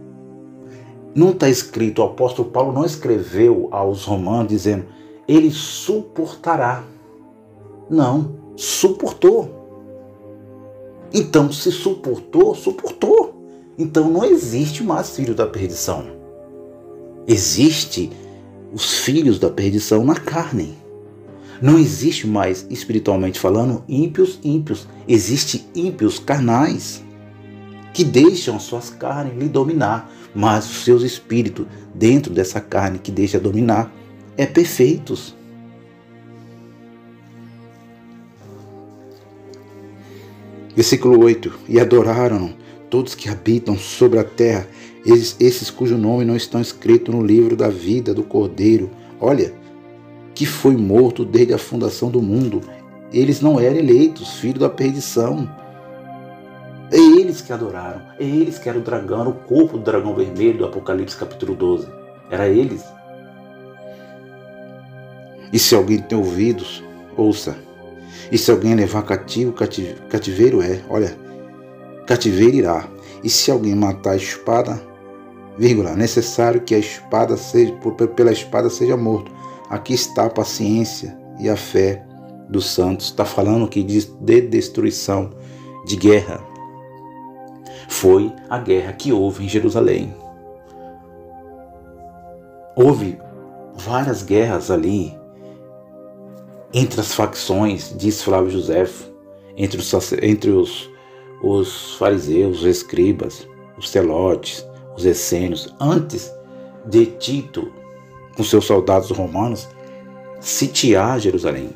S2: Não está escrito, o apóstolo Paulo não escreveu aos romanos dizendo, ele suportará. Não, suportou. Então, se suportou, suportou. Então não existe mais filho da perdição. Existe os filhos da perdição na carne. Não existe mais, espiritualmente falando, ímpios. Existem ímpios carnais que deixam as suas carnes lhe dominar, mas os seus espíritos dentro dessa carne que deixa dominar é perfeitos. Versículo 8. E adoraram todos que habitam sobre a terra, esses cujo nome não estão escritos no livro da vida do Cordeiro. Olha, que foi morto desde a fundação do mundo. Eles não eram eleitos, filhos da perdição. É eles que adoraram. É eles que eram o dragão, o corpo do dragão vermelho do Apocalipse capítulo 12. Era eles. E se alguém tem ouvidos, ouça. E se alguém levar cativeiro cativeiro irá. E se alguém matar a espada, necessário que a espada pela espada seja morto. Aqui está a paciência e a fé dos santos. Está falando aqui de destruição, de guerra. Foi a guerra que houve em Jerusalém. Houve várias guerras ali entre as facções, diz Flávio Joséfo, entre os fariseus, os escribas, os zelotes, os essênios, antes de Tito, com seus soldados romanos, sitiar Jerusalém.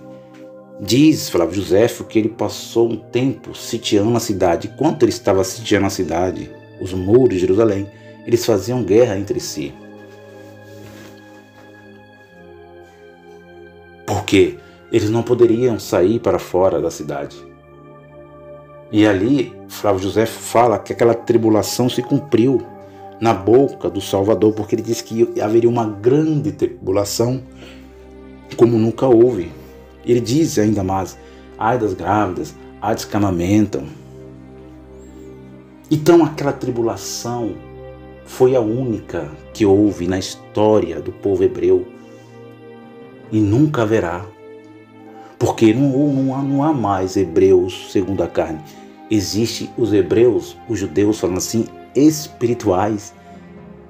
S2: Diz Flávio Joséfo que ele passou um tempo sitiando a cidade. Enquanto ele estava sitiando a cidade, os muros de Jerusalém, eles faziam guerra entre si. Porque eles não poderiam sair para fora da cidade. E ali, Flávio Joséfo fala que aquela tribulação se cumpriu na boca do Salvador, porque ele disse que haveria uma grande tribulação como nunca houve. Ele diz ainda mais: ai das grávidas, ai dos que amamentam. Então aquela tribulação foi a única que houve na história do povo hebreu. E nunca haverá. Porque não há mais hebreus segundo a carne. Existem os hebreus, os judeus, falando assim, espirituais,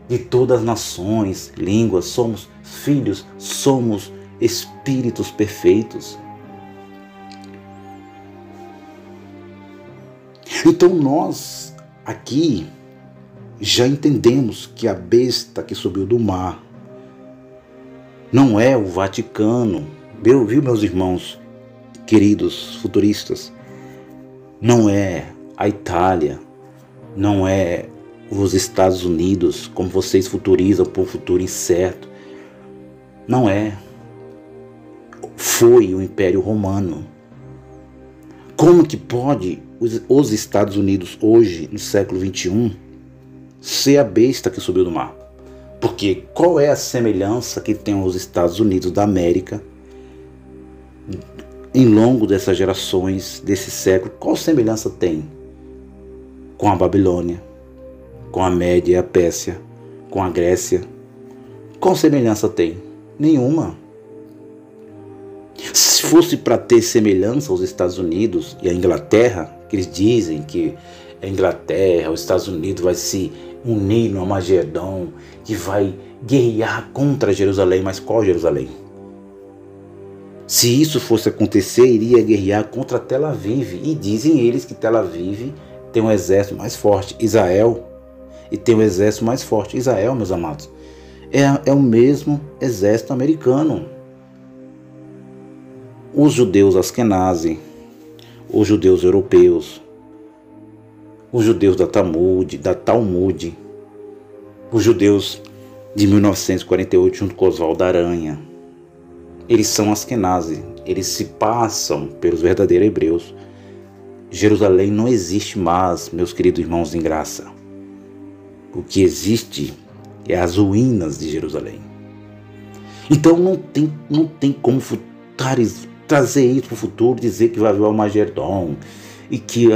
S2: de todas as nações, línguas. Somos filhos, somos espíritos perfeitos. Então nós aqui já entendemos que a besta que subiu do mar não é o Vaticano, viu, meus irmãos queridos futuristas? Não é a Itália, não é os Estados Unidos, como vocês futurizam por um futuro incerto. Não é. Foi o Império Romano. Como que pode os Estados Unidos hoje, no século XXI, ser a besta que subiu do mar? Porque qual é a semelhança que tem os Estados Unidos da América em longo dessas gerações, desse século? Qual semelhança tem com a Babilônia, com a Média e a Pérsia, com a Grécia? Qual semelhança tem? Nenhuma. Se fosse para ter semelhança aos Estados Unidos e a Inglaterra, que eles dizem que a Inglaterra, os Estados Unidos vai se unir no Armagedon, que vai guerrear contra Jerusalém. Mas qual Jerusalém? Se isso fosse acontecer, iria guerrear contra Tel Aviv. E dizem eles que Tel Aviv tem um exército mais forte. Israel e tem um exército mais forte. Israel, meus amados, é o mesmo exército americano. Os judeus Askenazi, os judeus europeus, os judeus da Talmud, os judeus de 1948 junto com Oswaldo Aranha, eles são Askenazi, eles se passam pelos verdadeiros hebreus. Jerusalém não existe mais, meus queridos irmãos em graça. O que existe é as ruínas de Jerusalém. Então não tem como trazer isso para o futuro, dizer que vai haver o Armagedon e que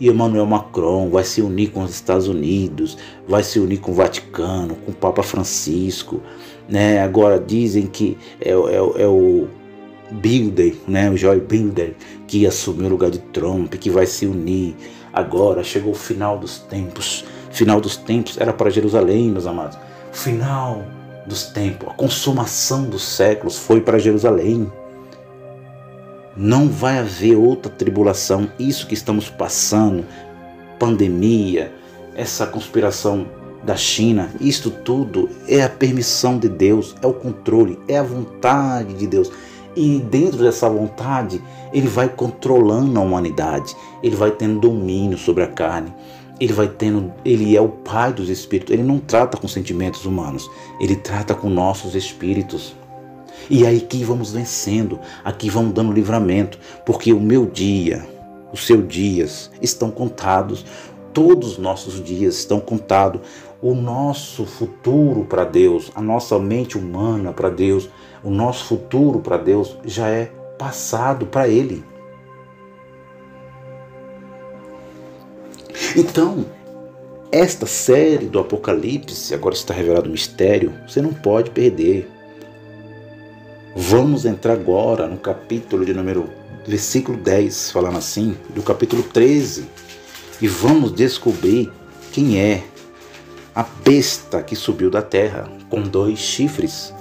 S2: Emmanuel Macron vai se unir com os Estados Unidos, vai se unir com o Vaticano, com o Papa Francisco, né? Agora dizem que é o Biden, né, o Joe Biden, que assumiu o lugar de Trump, que vai se unir. Agora chegou o final dos tempos. Final dos tempos era para Jerusalém, meus amados. Final dos tempos, a consumação dos séculos foi para Jerusalém. Não vai haver outra tribulação. Isso que estamos passando, pandemia, essa conspiração da China, isto tudo é a permissão de Deus, é o controle, é a vontade de Deus. E dentro dessa vontade, Ele vai controlando a humanidade, Ele vai tendo domínio sobre a carne, Ele é o Pai dos espíritos. Ele não trata com sentimentos humanos, Ele trata com nossos espíritos. E aí que vamos vencendo, aqui vamos dando livramento, porque o meu dia, os seus dias estão contados, todos os nossos dias estão contados. O nosso futuro para Deus, a nossa mente humana para Deus, o nosso futuro para Deus já é passado para Ele. Então, esta série do Apocalipse, agora está revelado o mistério, você não pode perder. Vamos entrar agora no capítulo versículo 10, falando assim, do capítulo 13, e vamos descobrir quem é a besta que subiu da terra com 2 chifres.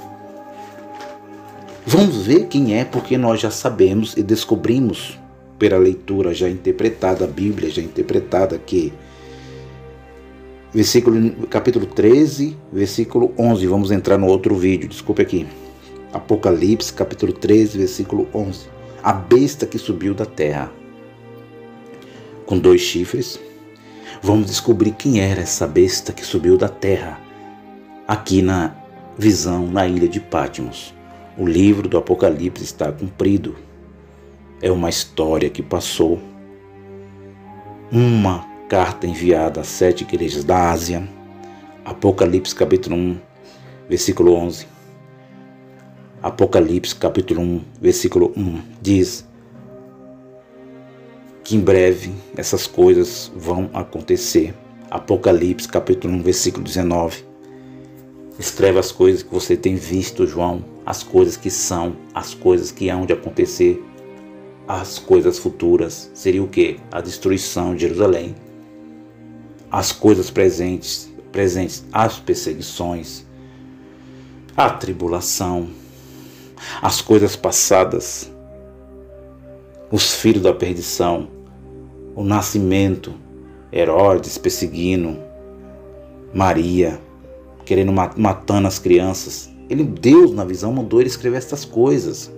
S2: Vamos ver quem é, porque nós já sabemos e descobrimos pela leitura já interpretada, a Bíblia já interpretada, que capítulo 13, versículo 11, vamos entrar no outro vídeo, desculpe aqui. Apocalipse, capítulo 13, versículo 11. A besta que subiu da terra com 2 chifres. Vamos descobrir quem era essa besta que subiu da terra aqui na visão na ilha de Patmos. O livro do Apocalipse está cumprido. É uma história que passou. Uma carta enviada às 7 igrejas da Ásia. Apocalipse capítulo 1, versículo 11. Apocalipse capítulo 1, versículo 1 diz que em breve essas coisas vão acontecer. Apocalipse capítulo 1, versículo 19. Escreve as coisas que você tem visto, João, as coisas que são, as coisas que hão de acontecer, as coisas futuras. Seria o quê? A destruição de Jerusalém. As coisas presentes, as perseguições, a tribulação, as coisas passadas, os filhos da perdição, o nascimento, Herodes perseguindo Maria, querendo matando as crianças. Deus, na visão, mandou ele escrever estas coisas.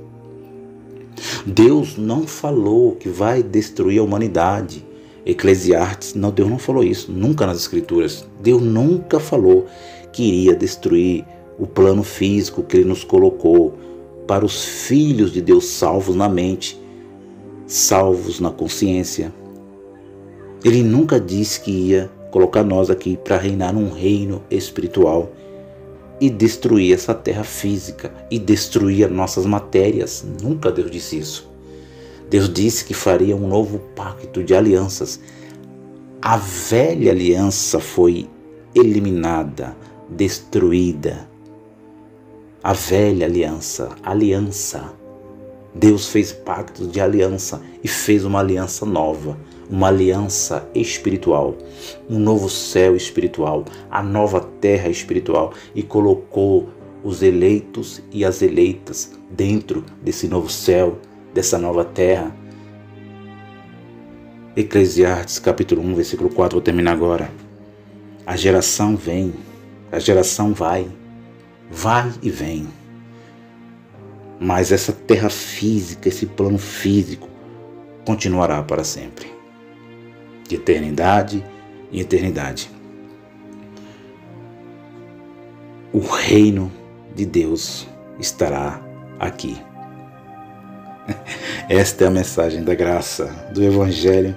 S2: Deus não falou que vai destruir a humanidade. Eclesiastes, não, Deus não falou isso, nunca nas escrituras. Deus nunca falou que iria destruir o plano físico que Ele nos colocou para os filhos de Deus salvos na mente, salvos na consciência. Ele nunca disse que ia colocar nós aqui para reinar num reino espiritual e destruir essa terra física e destruir as nossas matérias. Nunca Deus disse isso. Deus disse que faria um novo pacto de alianças. A velha aliança foi eliminada, destruída. A velha aliança. Deus fez pactos de aliança e fez uma aliança nova, uma aliança espiritual, um novo céu espiritual, a nova terra espiritual, e colocou os eleitos e as eleitas dentro desse novo céu, dessa nova terra. Eclesiastes capítulo 1, versículo 4, vou terminar agora. A geração vem, a geração vai e vem. Mas essa terra física, esse plano físico, continuará para sempre. De eternidade em eternidade. O reino de Deus estará aqui. Esta é a mensagem da graça, do Evangelho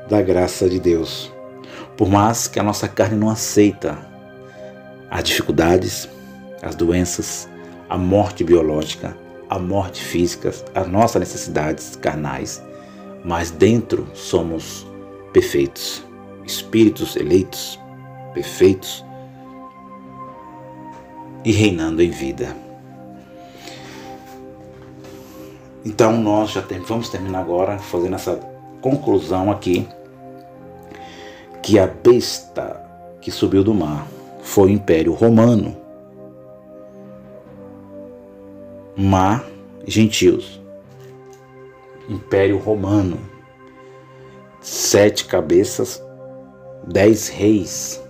S2: da graça de Deus. Por mais que a nossa carne não aceita as dificuldades, as doenças, a morte biológica, a morte física, as nossas necessidades carnais, mas dentro somos perfeitos, espíritos eleitos, perfeitos e reinando em vida. Então nós vamos terminar agora fazendo essa conclusão aqui, que a besta que subiu do mar foi o Império Romano. Mar, gentios. Império Romano. 7 cabeças, 10 reis.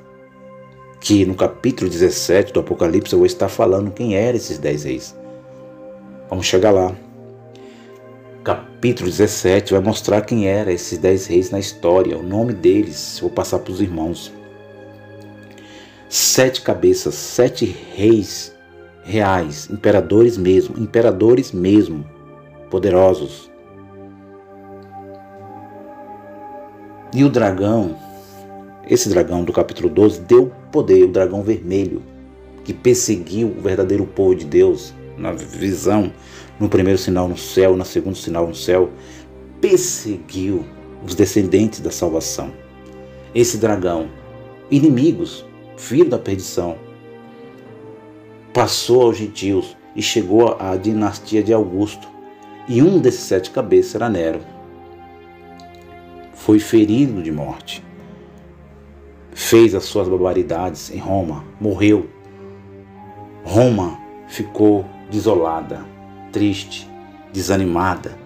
S2: Que no capítulo 17 do Apocalipse eu vou estar falando quem eram esses 10 reis. Vamos chegar lá. Capítulo 17 vai mostrar quem eram esses 10 reis na história, o nome deles, vou passar para os irmãos. 7 cabeças, 7 reis reais, imperadores mesmo, poderosos. E o dragão, esse dragão do capítulo 12, deu poder, o dragão vermelho, que perseguiu o verdadeiro povo de Deus, na visão, no primeiro sinal no céu, no segundo sinal no céu, perseguiu os descendentes da salvação. Esse dragão, inimigos, filho da perdição, passou aos gentios e chegou à dinastia de Augusto. E um desses 7 cabeças era Nero. Foi ferido de morte. Fez as suas barbaridades em Roma, morreu. Roma ficou desolada, triste, desanimada.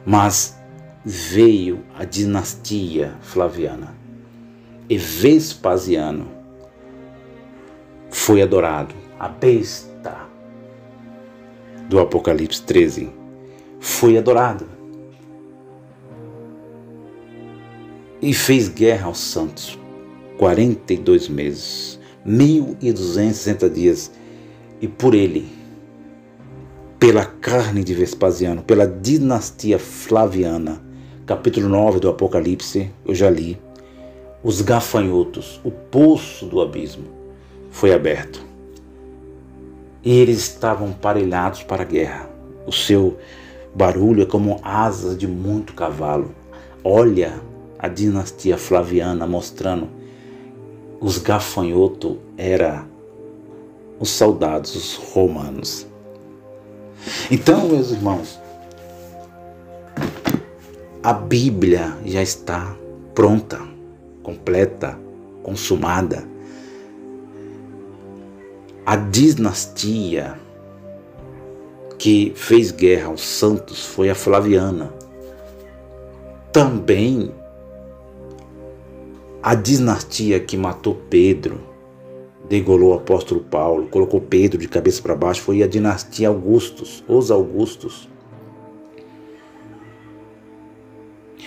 S2: Mas veio a dinastia Flaviana. E Vespasiano foi adorado. A besta do Apocalipse 13 foi adorado. E fez guerra aos santos 42 meses, 1260 dias. E por ele, pela carne de Vespasiano, pela dinastia Flaviana, capítulo 9 do Apocalipse, eu já li, os gafanhotos, o poço do abismo foi aberto. E eles estavam aparelhados para a guerra. O seu barulho é como asas de muito cavalo. Olha a dinastia Flaviana mostrando os gafanhotos eram os soldados romanos. Então, meus irmãos, a Bíblia já está pronta, completa, consumada. A dinastia que fez guerra aos santos foi a Flaviana. Também a dinastia que matou Pedro, degolou o apóstolo Paulo, colocou Pedro de cabeça para baixo, foi a dinastia Augustus, os Augustos.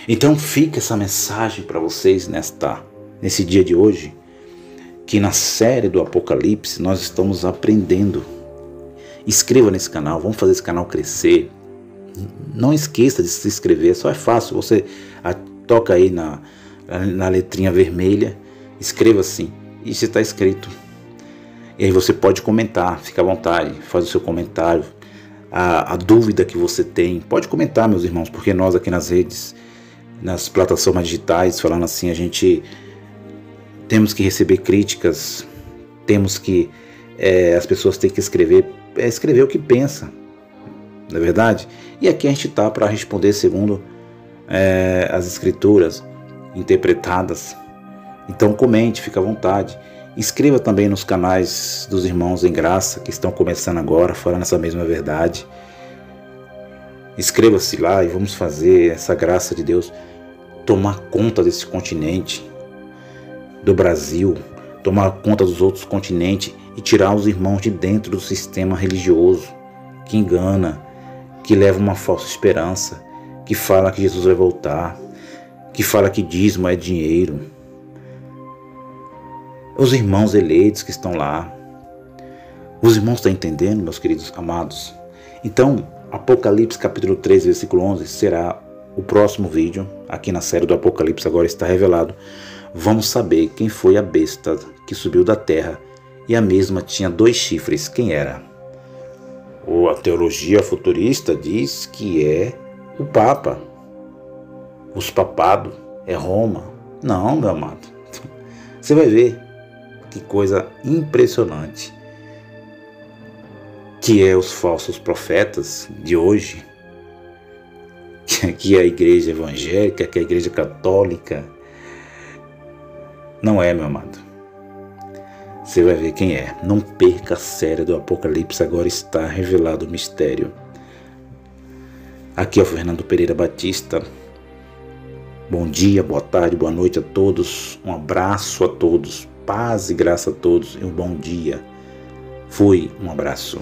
S2: Então fica essa mensagem para vocês nesse dia de hoje, que na série do Apocalipse nós estamos aprendendo. Inscreva nesse canal, vamos fazer esse canal crescer. Não esqueça de se inscrever, só é fácil, você toca aí na letrinha vermelha, escreva assim, e se está escrito. E aí você pode comentar, fica à vontade, faz o seu comentário, a dúvida que você tem, pode comentar, meus irmãos, porque nós aqui nas redes, nas plataformas digitais, falando assim, a gente temos que receber críticas, temos que, as pessoas têm que escrever o que pensa, não é verdade? E aqui a gente está para responder segundo as escrituras interpretadas. Então comente, fica à vontade. Inscreva também nos canais dos irmãos em graça que estão começando agora, falando essa mesma verdade. Inscreva-se lá e vamos fazer essa graça de Deus tomar conta desse continente, do Brasil, tomar conta dos outros continentes e tirar os irmãos de dentro do sistema religioso que engana, que leva uma falsa esperança, que fala que Jesus vai voltar, que fala que dízimo é dinheiro. Os irmãos eleitos que estão lá, os irmãos estão entendendo, meus queridos amados? Então, Apocalipse capítulo 13, versículo 11 será o próximo vídeo. Aqui na série do Apocalipse agora está revelado. Vamos saber quem foi a besta que subiu da terra e a mesma tinha 2 chifres. Quem era? A teologia futurista diz que é o Papa. Os papados é Roma. Não, meu amado. Você vai ver que coisa impressionante que é os falsos profetas de hoje, que aqui é a igreja evangélica, que é a igreja católica. Não é, meu amado. Você vai ver quem é. Não perca a série do Apocalipse, agora está revelado o mistério. Aqui é o Fernando Pereira Batista. Bom dia, boa tarde, boa noite a todos. Um abraço a todos. Paz e graça a todos e um bom dia. Fui, um abraço.